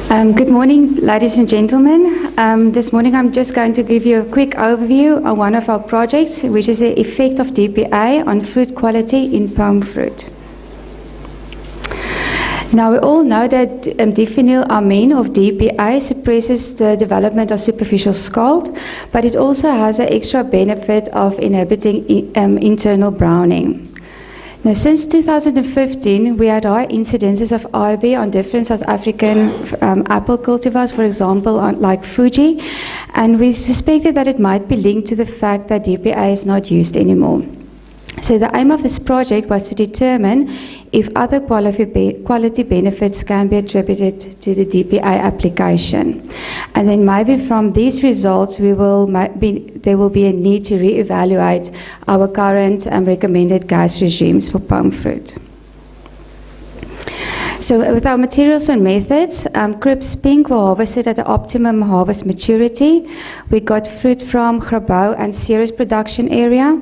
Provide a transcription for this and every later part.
Good morning, ladies and gentlemen. This morning I'm just going to give you a quick overview on one of our projects, which is the effect of DPA on fruit quality in pome fruit. Now, we all know that diphenylamine of DPA suppresses the development of superficial scald, but it also has an extra benefit of inhibiting internal browning. Now, since 2015, we had high incidences of IB on different South African apple cultivars, for example, like Fuji, and we suspected that it might be linked to the fact that DPA is not used anymore. So the aim of this project was to determine if other quality benefits can be attributed to the DPA application. And then maybe from these results, there will be a need to reevaluate our current recommended gas regimes for pome fruit. So with our materials and methods, crisp pink were harvested at the optimum harvest maturity. We got fruit from Grabouw and Ceres production area.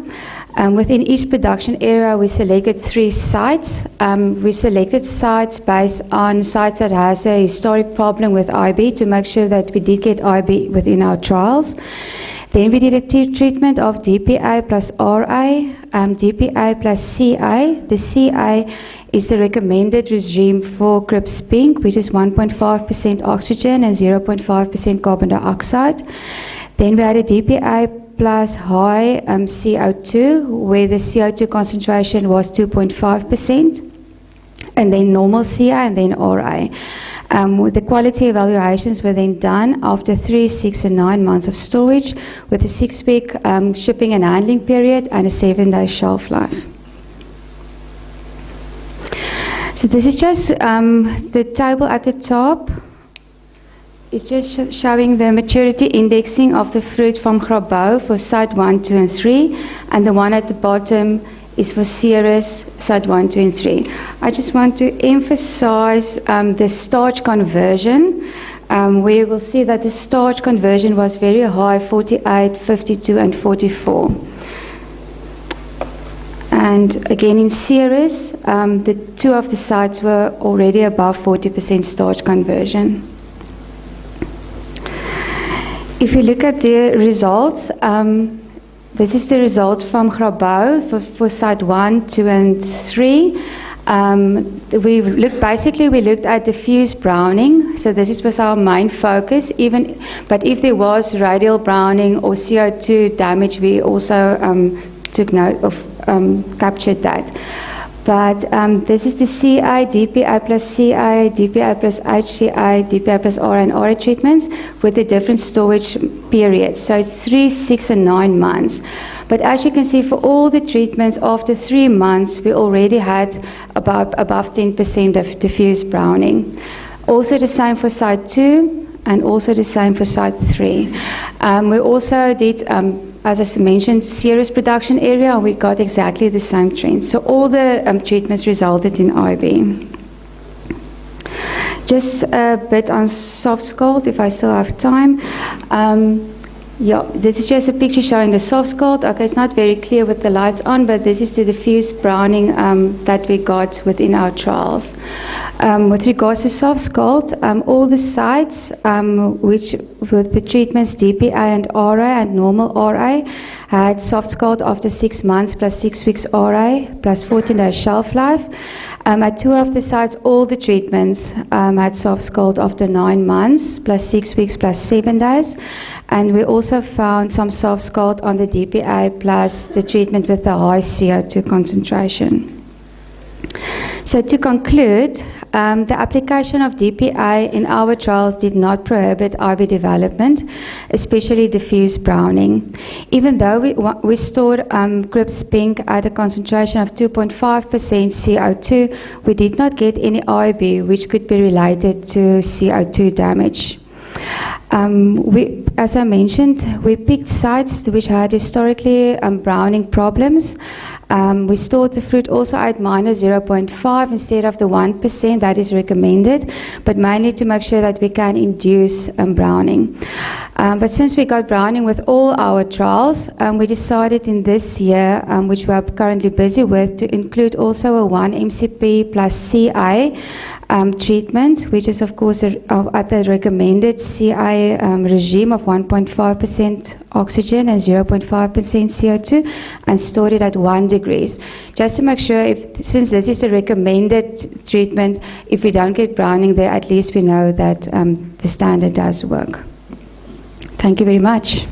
Within each production area, we selected 3 sites. We selected sites based on sites that has a historic problem with IB to make sure that we did get IB within our trials. Then we did a treatment of DPA plus RA, DPA plus CA. The CA is the recommended regime for crisp pink, which is 1.5% oxygen and 0.5% carbon dioxide. Then we had a DPA plus high CO2, where the CO2 concentration was 2.5%, and then normal CA and then RA. The quality evaluations were then done after 3, 6, and 9 months of storage, with a 6-week shipping and handling period and a 7-day shelf life. So this is just the table at the top. It's just showing the maturity indexing of the fruit from Grabouw for site 1, 2, and 3, and the one at the bottom is for Ceres, site 1, 2, and 3. I just want to emphasize the starch conversion, where you will see that the starch conversion was very high, 48, 52, and 44. And again in Ceres, the 2 of the sites were already above 40% starch conversion. If you look at the results, this is the results from Grabouw for site 1, 2, and 3. We looked at diffuse browning, so this was our main focus. But if there was radial browning or CO2 damage, we also took note of captured that. But this is the CA, DPA plus CA, DPA plus HCA, DPA plus RA and RA treatments with the different storage periods. So 3, 6, and 9 months. But as you can see, for all the treatments, after 3 months, we already had above 10% of diffuse browning. Also the same for site 2, and also the same for site 3. We also did, as I mentioned, Ceres production area, and we got exactly the same trend. So all the treatments resulted in IB. Just a bit on soft scald, if I still have time. This is just a picture showing the soft scald. Okay, it's not very clear with the lights on, but this is the diffuse browning that we got within our trials. With regards to soft scald, all the sites which with the treatments DPA and RA and normal RA had soft scald after 6 months plus 6 weeks RA plus 14-day shelf life. At 2 of the sites, all the treatments had soft scald after 9 months plus 6 weeks plus 7 days. And we also found some soft scald on the DPA plus the treatment with the high CO2 concentration. So to conclude, the application of DPA in our trials did not prohibit IB development, especially diffuse browning. Even though we stored crisp pink at a concentration of 2.5% CO2, we did not get any IB, which could be related to CO2 damage. as I mentioned, we picked sites which had historically browning problems. We stored the fruit also at minus 0.5 instead of the 1% that is recommended, but mainly to make sure that we can induce browning. But since we got browning with all our trials, we decided in this year, which we are currently busy with, to include also a 1 MCP plus CI treatment, which is of course at the recommended CI regime of 1.5% oxygen and 0.5% CO2, and stored it at 1 degrees. Just to make sure, since this is the recommended treatment, if we don't get browning there, at least we know that the standard does work. Thank you very much.